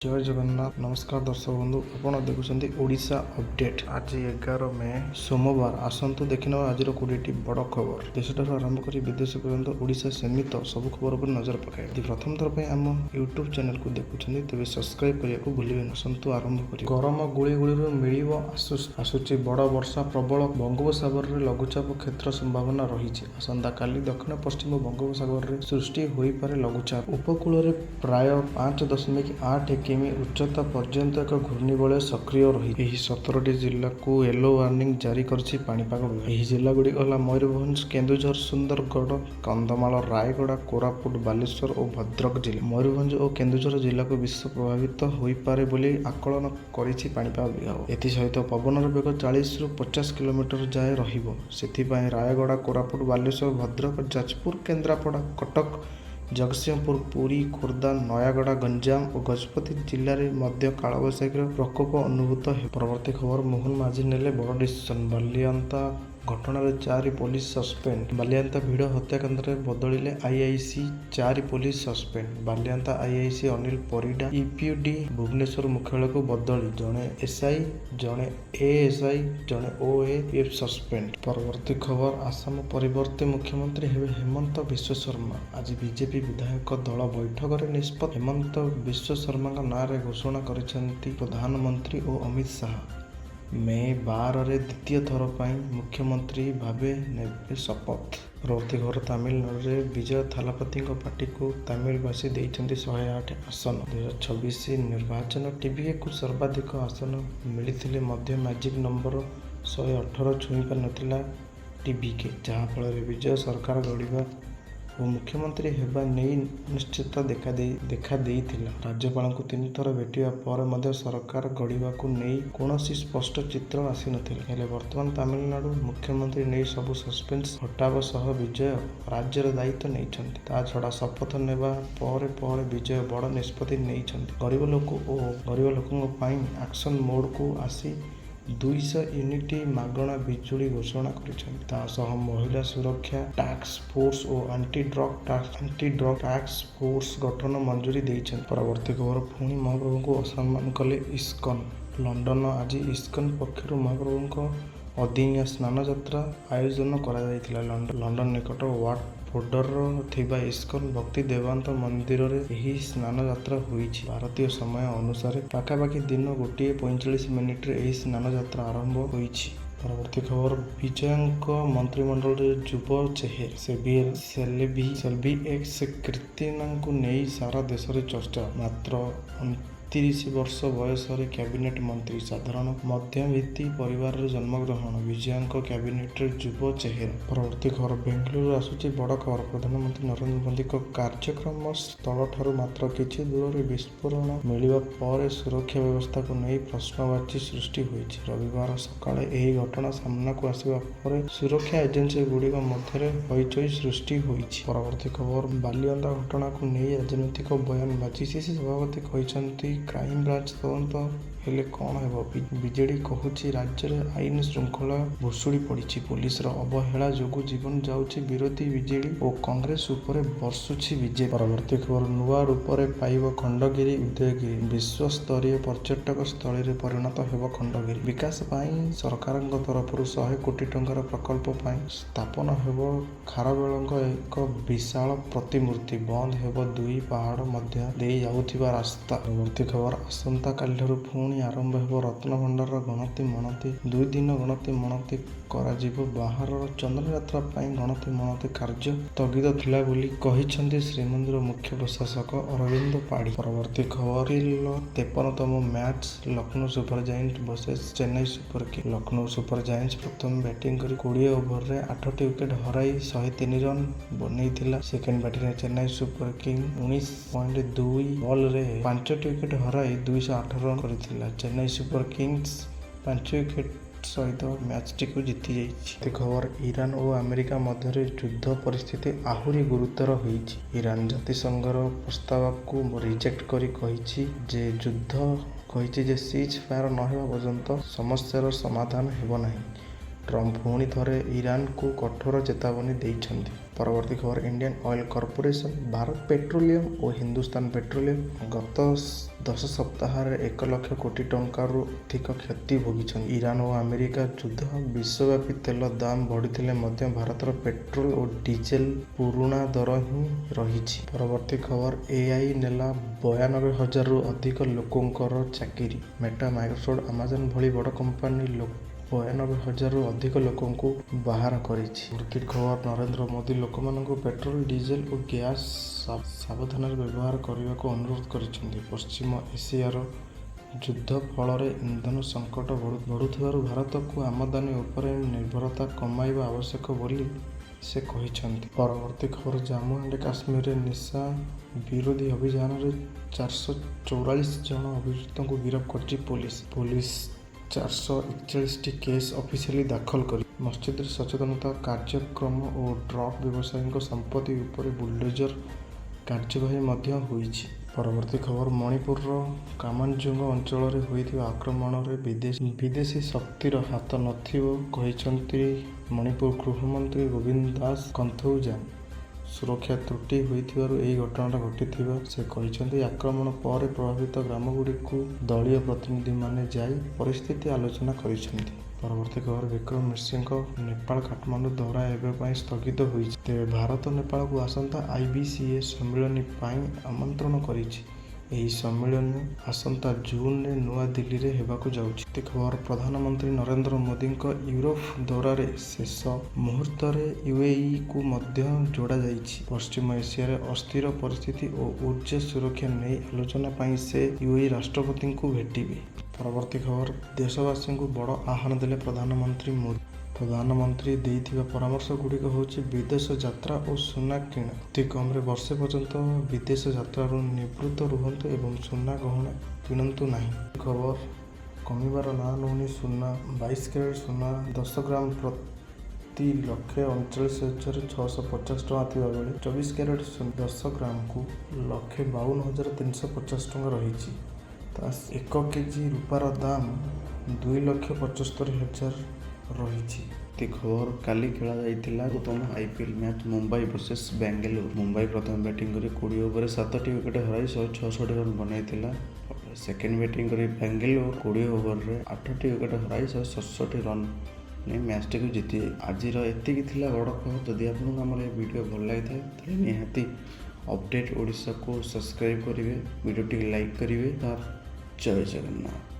जय जगन्नाथ। नमस्कार दर्शक बंधु, आपण देखुं ओडिशा अपडेट। आज 11 मे सोमवार। आसतु देखने आज 20 बड़ खबर। देशठार आरंभ कर विदेश पर्यंत ओडिशा समेत सब खबर पर नजर पकाए। यदि प्रथम थर पर आम यूट्यूब चैनल को देखुं तेज सब्सक्राइब करने को भूलें। आसतु आरंभ कर गरम गुड़ी मिल आसुची बड़ वर्षा प्रबल। बंगोपसागर में लघुचाप क्षेत्र संभावना रही। आसंता काली दक्षिण पश्चिम बंगोपसागर में सृष्टि हो पारे लघुचाप। उपकूल प्राय 5.8 किमी उच्चता पर्यंत एक घूर्णिबलय सक्रिय रही। 17 जिला को येलो वार्निंग जारी करछि पाणीपाग विभाग। यह जिला गुड़िक है मयूरभंज, केन्दुझर, सुंदरगढ़, कंधमाल, रायगड़ा, कोरापुट, बालेश्वर और भद्रक जिला। मयूरभंज और केन्दुझर जिला को विशेष प्रभावित हो पारे बोली आकलन करिछि पाणीपाग विभाग। एथि सहित पवनर बेग 40 ରୁ 50 किलोमीटर जाए रहिबो। सेथिपाई रायगड़ा, कोरापुट, बालेश्वर, भद्रक, जाजपुर, केन्द्रापड़ा, कटक, जगतसिंहपुर, पुरी, खोर्धा, नयागड़ा, गंजाम और गजपति जिले में मध्य कालबैशाखी प्रकोप अनुभूत है। परवर्ती खबर मोहन माझी नेले बड़ डिसिजन। बालियांता घटना 4 पुलिस सस्पेंड। बालियांता भिड़ हत्याकांड में बदलिले IIC 4 police suspend. Balianta IIC Anil Parida EPD Bhubaneswar मुख्यालय को बदली। जड़े एसआई, जड़े एएसआई, जड़े ओएएफ सस्पेंड। परवर्ती खबर आसाम परिवर्ते मुख्यमंत्री हेबे हेमंत विश्व शर्मा। आज बीजेपी विधायक दल बैठक में निष्पत्ति हेमंत विश्व शर्मा नाँ में घोषणा करिसेंती प्रधानमंत्री और अमित शाह। मे 12 रे द्वितीय थर पर मुख्यमंत्री भावे नेबे शपथ। परवर्ती खबर तमिलनाडु में विजय थालापति पार्टी को तमिलवासी देइछन्ति 108 आसन। 2026 निर्वाचन टीवी को सर्वाधिक आसन मिलते मध्य मैजिक नंबर 118 छुई पार नथिला टीवी के, जहाँफल विजय सरकार गढ़ा और मुख्यमंत्री हेबा नहीं निश्चित देखा देइथिला। राज्यपाल को 3 थर भेटिया पर सरकार गढ़ा को नहीं कौन स्पष्ट चित्र आसी नथिला। हेले वर्तमान तमिलनाडु मुख्यमंत्री नहीं सबू सस्पेंस हटाव सह विजय राज्यर दायित्व नहीं। ता छड़ा शपथ नेबा पर विजय बड़ निष्पत्ति नहीं। गरीब लोकों एक्शन मोड को आसी 200 यूनिट मागणा बिजुली घोषणा कर महिला सुरक्षा टास्क फोर्स और एंटी ड्रग टास्क फोर्स गठन मंजूरी देइछन। परवर्ती खबर पुणी महाप्रभु को असम्मान कले इस्कन। लंडन आज इस्कन पक्षर महाप्रभु को अदिनिया स्नान यात्रा आयोजन करा। लंडन निकट वाटफोर्डर थिबा इस्कन भक्ति देवांत मंदिर में यह स्नान यात्रा हुई। भारतीय समय अनुसार पाखापाखि दिन 1:45 यह स्नान यात्रा आरंभ हुई। परवर्ती खबर विजयंक मंत्रिमंडल युव चेहरा सेल्वी एक्स कीर्तिना को नहीं सारा देश में चर्चा। मात्र 29 वर्ष बयस कैबिनेट मंत्री, साधारण मध्यवित्त परिवार जन्मग्रहण। विजयंक कैबिनेट युव चेहरा। परवर्ती खबर बेंगलुरु आसुची बड़ खबर। प्रधानमंत्री नरेंद्र मोदी कार्यक्रम स्थल ठारू मात्र किछि दूर विस्फोरण मिलिबा पर सुरक्षा व्यवस्था को नहीं प्रश्नवाची सृष्टि होइछि। रविवार सकाळे एही घटना सामना को आसिबा पर सुरक्षा एजेंसी गुड़िक मध्य हईचई सृष्टि होइछि। परवर्ती खबर बालियांता घटना को नहीं राजनैतिक बयान। सीसीसी सभापति कहते क्राइम ब्रांच तदंत हेले कौन हेबो। बीजेडी कहूछि राज्य में आईन श्रृंखला भुशुड़ी पड़ी। पुलिस अवहेला जोगु जीवन जाउछि। विरोधी बीजेडी और कांग्रेस उपर बर्षुछि बीजेपी। परवर्ती खबर नुआ रूप में पाइब खंडगिरी उदयगिरी। विश्व स्तरीय पर्यटक स्थल में परिणत हेब खंडगिरी। विकास पाई सरकार तरफ 100 कोटी टंकार प्रकल्प पाई स्थापन हेब खारवेल एक विशाल प्रतिमूर्ति। बंद हेब 2 पहाड़ मध्य दे जाउथिबा रास्ता। परवर्ती खबर आसंता काली ठारू पुणी आरंभ हो रत्नभंडार गणति मणति। 2 दिन गणति मणति कराजिबो। बाहर चंद्र यात्रा पाई गणति मणति कार्य स्थगित थिला बोली कहिसेंति श्रीमंदिर मुख्य प्रशासक अरविंद पाढ़ी। परवर्ती खबर 53तम match Lucknow super giants versus Chennai super kings. Lucknow super giants प्रथम बैटिंग कर 20 ओवर में 8टी विकेट हराई 103 रन बनैथिला। सेकेंड बैटिंग में चेन्नई सुपर किंग्स 19.2 बॉल रे 5टी विकेट हराई 208 रन करथिला। चेन्नई सुपर किंग्स 5 विकेट सहित मैच टी को जीति जाइए। खबर ईरान और अमेरिका मध्य युद्ध परिस्थिति आहुरी गुरुतर होइछि। ईरान जातिसंघर प्रस्ताव को रिजेक्ट करी कहिछि जे युद्ध कहिछि सीज फायर न हेबा पर्यंत समस्यार समाधान हेब नाही। ट्रम्प पुणी थरे ईरान को कठोर चेतावनी देइछन्ति। ପରବର୍ତ୍ତୀ ଖବର Indian oil corporation, Bharat petroleum ଓ ହିନ୍ଦୁସ୍ତାନ ପେଟ୍ରୋଲିୟମ ଗତ 10 ସପ୍ତାହରେ 1 ଲକ୍ଷ କୋଟି ଟଙ୍କାରୁ ଅଧିକ କ୍ଷତି ଭୋଗିଛନ୍ତି। ଇରାନ ଓ ଆମେରିକା ଯୁଦ୍ଧ, ବିଶ୍ୱବ୍ୟାପୀ ତେଲ ଦାମ ବଢ଼ିଥିଲେ ମଧ୍ୟ ଭାରତର ପେଟ୍ରୋଲ ଓ ଡିଜେଲ ପୁରୁଣା ଦର ହିଁ ରହିଛି। ପରବର୍ତ୍ତୀ ଖବର ଏଆଇ ନେଲା 92,000ରୁ ଅଧିକ ଲୋକଙ୍କର ଚାକିରି। ମେଟା, ମାଇକ୍ରୋସଫ୍ଟ, ଆମାଜନ ଭଳି ବଡ଼ କମ୍ପାନୀ 92,000ରୁ ଅଧିକ ଲୋକଙ୍କୁ ବାହାର କରିଛି। ଅର୍କିଟ ଖବର ନରେନ୍ଦ୍ର ମୋଦି ଲୋକମାନଙ୍କୁ ପେଟ୍ରୋଲ, ଡିଜେଲ ଓ ଗ୍ୟାସ୍ ସାବଧାନରେ ବ୍ୟବହାର କରିବାକୁ ଅନୁରୋଧ କରିଛନ୍ତି। ପଶ୍ଚିମ ଏସିଆର ଯୁଦ୍ଧ ଫଳରେ ଇନ୍ଧନ ସଙ୍କଟ ବଢ଼ୁଥିବାରୁ ଭାରତକୁ ଆମଦାନୀ ଉପରେ ନିର୍ଭରତା କମାଇବା ଆବଶ୍ୟକ ବୋଲି ସେ କହିଛନ୍ତି। ପରବର୍ତ୍ତୀ ଖବର ଜାମ୍ମୁ ଆଣ୍ଡ କାଶ୍ମୀରରେ ନିଶା ବିରୋଧୀ ଅଭିଯାନରେ 444 ଜଣ ଅଭିଯୁକ୍ତଙ୍କୁ ଗିରଫ କରିଛି ପୋଲିସ। 441ଟି କେସ୍ ଅଫିସିଆଲି ଦାଖଲ କରି ମସଜିଦରେ ସଚେତନତା କାର୍ଯ୍ୟକ୍ରମ ଓ ଡ୍ରଗ୍ ବ୍ୟବସାୟୀଙ୍କ ସମ୍ପତ୍ତି ଉପରେ ବୁଲଡୋଜର କାର୍ଯ୍ୟବାହୀ ମଧ୍ୟ ହୋଇଛି। ପରବର୍ତ୍ତୀ ଖବର ମଣିପୁରର କାମନଜୁଙ୍ଗ ଅଞ୍ଚଳରେ ହୋଇଥିବା ଆକ୍ରମଣରେ ବିଦେଶୀ ଶକ୍ତିର ହାତ ନଥିବ କହିଛନ୍ତି ମଣିପୁର ଗୃହମନ୍ତ୍ରୀ ଗୋବିନ୍ଦ ଦାସ କନ୍ଥୌଜାନ। ସୁରକ୍ଷା ତ୍ରୁଟି ହୋଇଥିବାରୁ ଏହି ଘଟଣାଟା ଘଟିଥିବା ସେ କହିଛନ୍ତି। ଆକ୍ରମଣ ପରେ ପ୍ରଭାବିତ ଗ୍ରାମଗୁଡ଼ିକୁ ଦଳୀୟ ପ୍ରତିନିଧିମାନେ ଯାଇ ପରିସ୍ଥିତି ଆଲୋଚନା କରିଛନ୍ତି। ପରବର୍ତ୍ତୀ ଖବର ବିକ୍ରମ ମିଶ୍ରଙ୍କ ନେପାଳ କାଠମାଣ୍ଡୁ ଦୌରା ଏବେ ପାଇଁ ସ୍ଥଗିତ ହୋଇଛି। ତେବେ ଭାରତ ନେପାଳକୁ ଆସନ୍ତା IBCA ସମ୍ମିଳନୀ ପାଇଁ ଆମନ୍ତ୍ରଣ କରିଛି। ଏହି ସମ୍ମିଳନୀ ଆସନ୍ତା ଜୁନରେ ନୂଆଦିଲ୍ଲୀରେ ହେବାକୁ ଯାଉଛି। ଖବର ପ୍ରଧାନମନ୍ତ୍ରୀ ନରେନ୍ଦ୍ର ମୋଦିଙ୍କ ୟୁରୋପ ଦୌରାରେ ଶେଷ ମୁହୂର୍ତ୍ତରେ UAEକୁ ମଧ୍ୟ ଯୋଡ଼ାଯାଇଛି। ପଶ୍ଚିମ ଏସିଆରେ ଅସ୍ଥିର ପରିସ୍ଥିତି ଓ ଊର୍ଜ୍ଜା ସୁରକ୍ଷା ନେଇ ଆଲୋଚନା ପାଇଁ ସେ UAE ରାଷ୍ଟ୍ରପତିଙ୍କୁ ଭେଟିବେ। ପରବର୍ତ୍ତୀ ଖବର ଦେଶବାସୀଙ୍କୁ ବଡ଼ ଆହ୍ୱାନ ଦେଲେ ପ୍ରଧାନମନ୍ତ୍ରୀ ମୋଦି। ପ୍ରଧାନମନ୍ତ୍ରୀ ଦେଇଥିବା ପରାମର୍ଶ ଗୁଡ଼ିକ ହେଉଛି ବିଦେଶ ଯାତ୍ରା ଓ ସୁନା କିଣା। ଅତି କମରେ ବର୍ଷେ ପର୍ଯ୍ୟନ୍ତ ବିଦେଶ ଯାତ୍ରାରୁ ନିବୃତ୍ତ ରୁହନ୍ତୁ ଏବଂ ସୁନା ଗହଣା କିଣନ୍ତୁ ନାହିଁ। ଖବର କମିବାର ନାଁ ନେଉନି ସୁନା। 22 କ୍ୟାରେଟ୍ ସୁନା 10 ଗ୍ରାମ ପ୍ରତି 1,39,650 ଟଙ୍କା ଥିବାବେଳେ 24 କ୍ୟାରେଟ୍ 10 ଗ୍ରାମକୁ 1,52,350 ଟଙ୍କା ରହିଛି। 1 କେଜି ରୂପାର ଦାମ 2,75,000 ରହିଛି। ଖବର କାଲି ଖେଳା ଯାଇଥିଲା ପ୍ରଥମ IPL match Mumbai versus Bangalore. Mumbai ପ୍ରଥମ ବ୍ୟାଟିଂ କରି 20 ଓଭରରେ 7ଟି ୱିକେଟ୍ ହରାଇ 166 ରନ୍ ବନାଇଥିଲା। ସେକେଣ୍ଡ ବ୍ୟାଟିଂ କରି ବାଙ୍ଗାଲୋର 20 ଓଭରରେ 8ଟି ୱିକେଟ୍ ହରାଇ 167 ରନ୍ ନେଇ ମ୍ୟାଚ୍ଟିକୁ ଜିତି। ଆଜିର ଏତିକି ଥିଲା ବଡ଼ ଖବର। ଯଦି ଆପଣଙ୍କୁ ଆମର ଏ ଭିଡ଼ିଓ ଭଲ ଲାଗିଥାଏ ତାହେଲେ ନିହାତି ଅପଡ଼େଟ୍ ଓଡ଼ିଶାକୁ ସବସ୍କ୍ରାଇବ୍ କରିବେ, ଭିଡ଼ିଓଟିକୁ ଲାଇକ୍ କରିବେ। ଜୟ ଜଗନ୍ନାଥ।